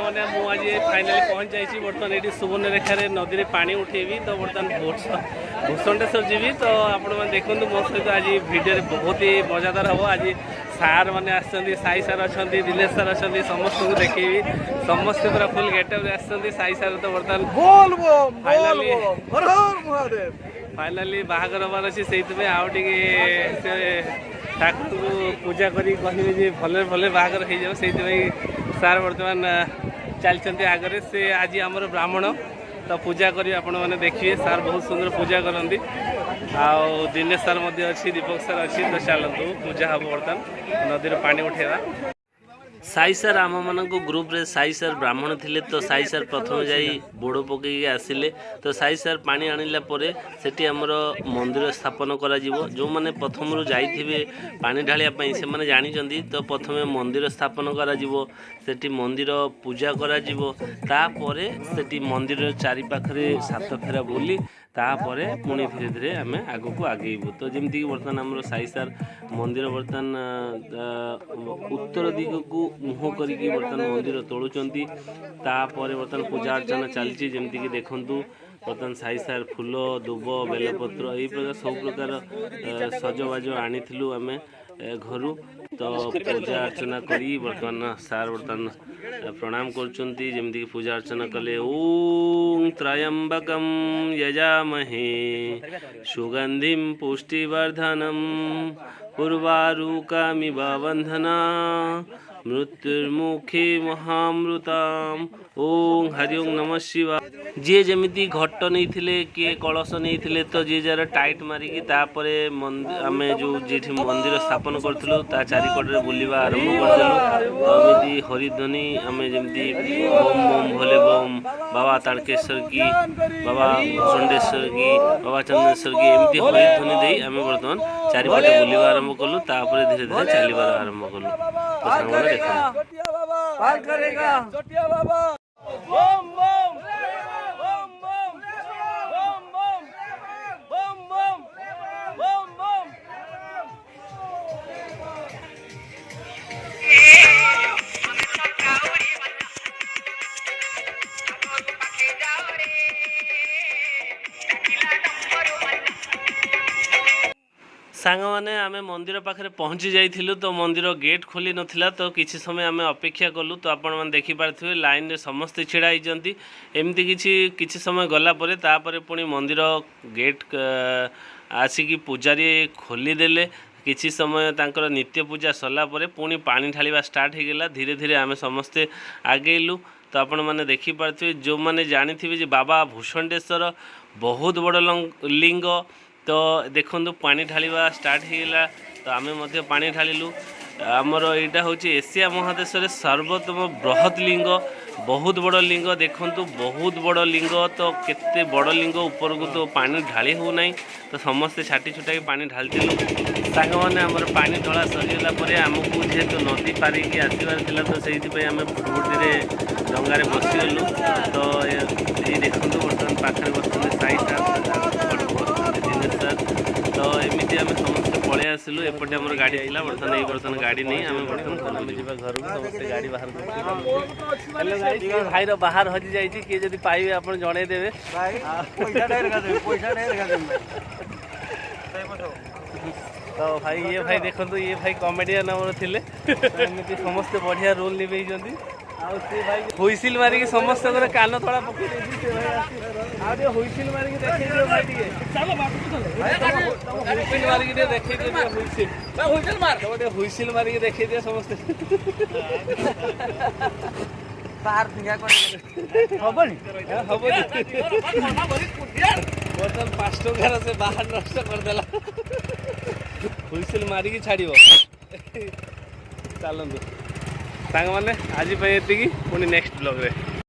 मैंने मुझे फाइनाली पहुँच जाइए बर्तमान ये सुवर्णरेखार नदी में पानी उठेबी तो बर्तमान भूषणेश्वर जी तो आपण मैंने देखूँ मो सहित आज भिडियो बहुत ही मजादार हम आज सार मैंने आसछन्ति साई सार अच्छा दिनेश सार अच्छा समस्त को देखेबी समस्त पूरा फुल गेटअप आसछन्ति साई सार तो बर्तमान फाइनाली बाहागर हबार अच्छे से ठाकुर को पूजा करी कहे भले भले बाहागर हो जाओ से सार बर्तमान चलते आगे से आज आमर ब्राह्मण तो पूजा करी आपण मैंने देखिए सार बहुत सुंदर पूजा करती आउ दिनेश सार अच्छी दीपक सार अच्छी तो चलतु पूजा हम बर्तमान नदी पानी उठेगा साई सार आम मान ग्रुप रे साई सार ब्राह्मण थिले तो साई सार प्रथम जाई बोड़ पकई आसिले तो साई सार पानी आनिला परे सेठी हमर मंदिर स्थापन करा जिवो जो माने प्रथम रु जाइथिबे पानी ढालिया पई से माने जानि जंदी तो प्रथमे मंदिर स्थापन करा जिवो सेठी मंदिर पूजा करा जिवो ता परे सेठी मंदिर चारि पाखरे सात फेरा बोली तापरे पुणी धीरे धीरे आम आग को आगेबू तो जमीक बर्तमान आम साई सार मंदिर बर्तमान उत्तर दिग को मुह करके बर्तमान मंदिर तोलुंट तापर बर्तमान पूजा अर्चना चलती जमीक देखूँ बर्तमान साई सार फूल दुब बेलपत्र यही प्रकार सब प्रकार सजबाज आनी आम घर तो पूजा अर्चना करी बर्तमान सार बर्तमान प्रणाम करचुंती जमीक पूजा अर्चना कले ओं त्रयंबकं यजामहे सुगंधिं पुष्टिवर्धनम उर्वारुकमिव बंधना मृत्युर्मुखे महामृताम ओं हरि ओं नमः शिवाय जी जमी घट नहीं किए कलश नहीं तो जी जार टाइट मारिकी आम जो जी मंदिर स्थापन करूँ चारिकटे बुलवा आरंभ करदेलु तो हरिध्वनि आम जमी ओम ओम भोले बम बाबा ताड़केश्वर की बाबा भूषणेश्वर की बाबा चंद्रेश्वर की एमती हरिध्वनि दे आम बर्तमान चारिपटे बुलवा आरंभ कलु धीरे धीरे चलबार आरंभ कलु सांग मैंने आम मंदिर पाखे पहुँची जाइलु तो मंदिर गेट खोली नथिला तो किसी समय आम अपेक्षा कलु तो आपण मैंने देखिपारे लाइन रे समस्ते छिड़ा होती एमती किसी समय गलापर तापर पुणी मंदिर गेट आसिकी पूजारी खोलीदेले किसी समय तांकर नित्य पूजा सरला पुणी पानी ढालिबा स्टार्ट हो गला धीरे धीरे आम समस्ते आगेलु तो आपण मैंने देखिपारे जो मैंने जानी बाबा भूषणेश्वर बहुत बड़ लिंग तो देखो पानी ढालिबा स्टार्ट हो गला तो आम पानी ढालिलु आमर यहाँ हूँ एशिया महादेश सर्वोत्तम बृहत लिंग बहुत बड़ लिंग देखु बहुत बड़ लिंग तो केते बड़ लिंग ऊपर को तो पानी ढाली हो ना तो समस्ते छाटी छुटा पानी ढालू सांग मैंने आमर पानी ढला सरीगला आमको जेहेतु नदी पारिकी आसबार तो से आम फुटफुटी डंगार बसीगलु तो ये देखो बर्तमान पाखे बस साई तो एमती आम समस्त पलि आसलु एपटे आम गाड़ी आइला बर्तमान गाड़ी नहीं आम बर्तमान घर को समस्त गाड़ी बाहर भाई बाहर हजि जाइए किए जब पाइबे आप जनईदेवे तो भाई ये भाई देखो ये भाई कॉमेडियन आम थे एमती समस्त बढ़िया रोल निभे हुईसिल मारिकी समस्त कान तला पकई हुईसिल मारिकी देखो हुईसिल मारिकी देखो हुईसिल मारिकी देखी दिए समस्ते बर्तमान 5 टंकार से बाहर नष्ट करदेला हुईसिल मारिकी छाड़ चलतु सांग मैंने आज ये पुणी नेक्स्ट ब्लॉग रे।